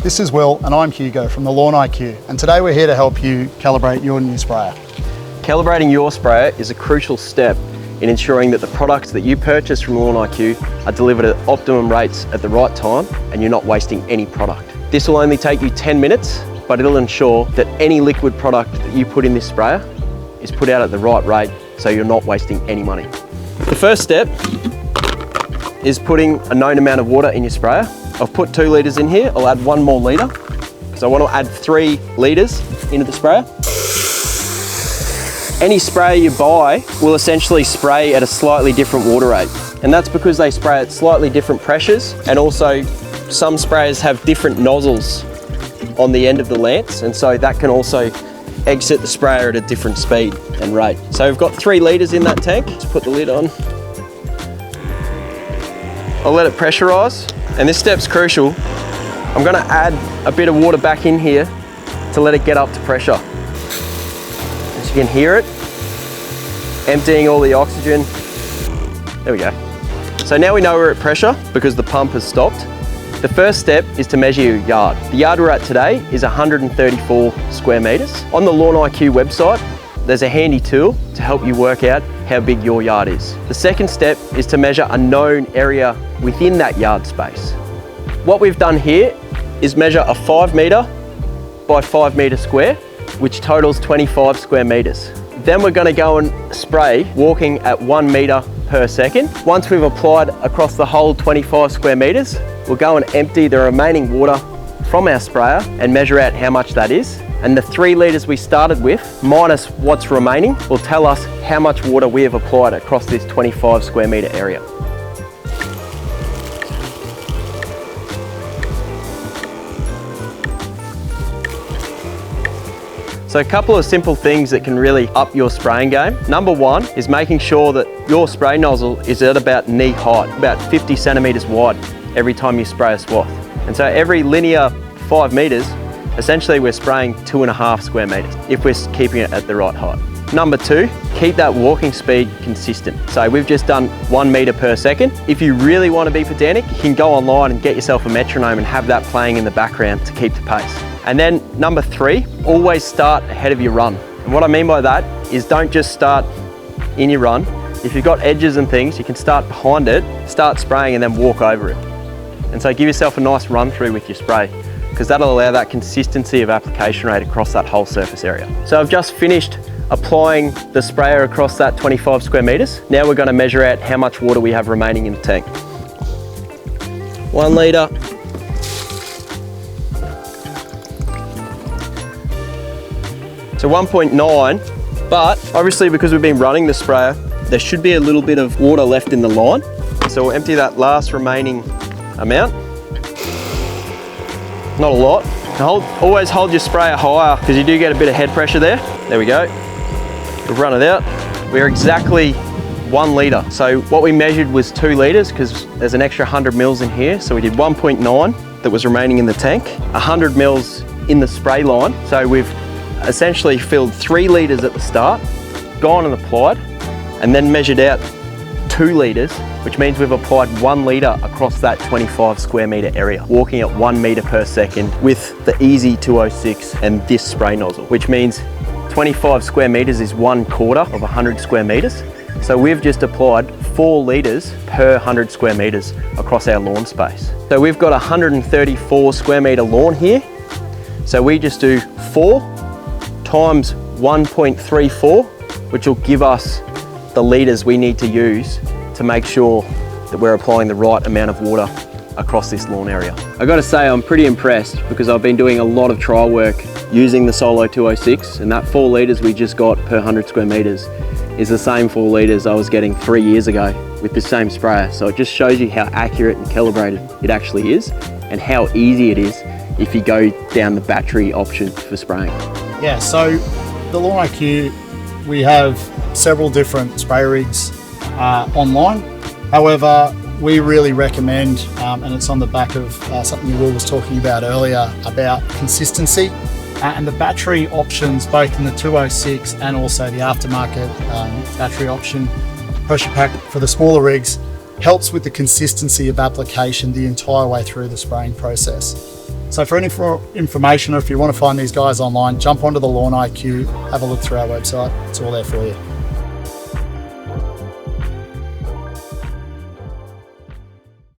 This is Will and I'm Hugo from the Lawn IQ, and today we're here to help you calibrate your new sprayer. Calibrating your sprayer is a crucial step in ensuring that the products that you purchase from Lawn IQ are delivered at optimum rates at the right time and you're not wasting any product. This will only take you 10 minutes, but it'll ensure that any liquid product that you put in this sprayer is put out at the right rate so you're not wasting any money. The first step is putting a known amount of water in your sprayer. I've put 2 litres in here. I'll add 1 more litre because I want to add 3 litres into the sprayer. Any sprayer you buy will essentially spray at a slightly different water rate, and that's because they spray at slightly different pressures, and also some sprayers have different nozzles on the end of the lance, and so that can also exit the sprayer at a different speed and rate. So we've got 3 litres in that tank. Let's put the lid on. I'll let it pressurise, and this step's crucial. I'm going to add a bit of water back in here to let it get up to pressure. As you can hear it, emptying all the oxygen. There we go. So now we know we're at pressure because the pump has stopped. The first step is to measure your yard. The yard we're at today is 134 square metres. On the Lawn IQ website, there's a handy tool to help you work out how big your yard is. The second step is to measure a known area within that yard space. What we've done here is measure a 5 metre by 5 metre square, which totals 25 square metres. Then we're going to go and spray walking at 1 metre per second. Once we've applied across the whole 25 square metres, we'll go and empty the remaining water from our sprayer and measure out how much that is. And the 3 litres we started with, minus what's remaining, will tell us how much water we have applied across this 25 square metre area. So a couple of simple things that can really up your spraying game. Number 1 is making sure that your spray nozzle is at about knee height, about 50 centimetres wide every time you spray a swath. And so every linear 5 metres, essentially we're spraying 2.5 square metres if we're keeping it at the right height. Number 2, keep that walking speed consistent. So we've just done 1 metre per second. If you really want to be pedantic, you can go online and get yourself a metronome and have that playing in the background to keep the pace. And then number 3, always start ahead of your run. And what I mean by that is don't just start in your run. If you've got edges and things, you can start behind it, start spraying and then walk over it. And so give yourself a nice run through with your spray, because that'll allow that consistency of application rate across that whole surface area. So I've just finished applying the sprayer across that 25 square metres. Now we're going to measure out how much water we have remaining in the tank. 1 litre. So 1.9, but obviously because we've been running the sprayer, there should be a little bit of water left in the line. So we'll empty that last remaining amount. Not a lot. Always hold your sprayer higher because you do get a bit of head pressure there. There we go. We've run it out. We're exactly 1 litre. So what we measured was 2 litres because there's an extra 100 mils in here. So we did 1.9 that was remaining in the tank, 100 mils in the spray line. So we've essentially filled 3 litres at the start, gone and applied, and then measured out 2 litres, which means we've applied 1 litre across that 25 square metre area, walking at 1 metre per second with the Easy 206 and this spray nozzle, which means 25 square metres is 1/4 of 100 square metres. So we've just applied 4 litres per 100 square metres across our lawn space. So we've got a 134 square metre lawn here. So we just do 4 times 1.34, which will give us the litres we need to use to make sure that we're applying the right amount of water across this lawn area. I got to say I'm pretty impressed because I've been doing a lot of trial work using the Solo 206, and that 4 litres we just got per 100 square metres is the same 4 litres I was getting 3 years ago with the same sprayer. So it just shows you how accurate and calibrated it actually is and how easy it is if you go down the battery option for spraying. Yeah, so the Lawn IQ, we have several different spray rigs online. However, we really recommend, and it's on the back of something Will was talking about earlier, about consistency. And the battery options, both in the 206 and also the aftermarket battery option pressure pack for the smaller rigs, helps with the consistency of application the entire way through the spraying process. So for any information, or if you want to find these guys online, jump onto the Lawn IQ, have a look through our website. It's all there for you.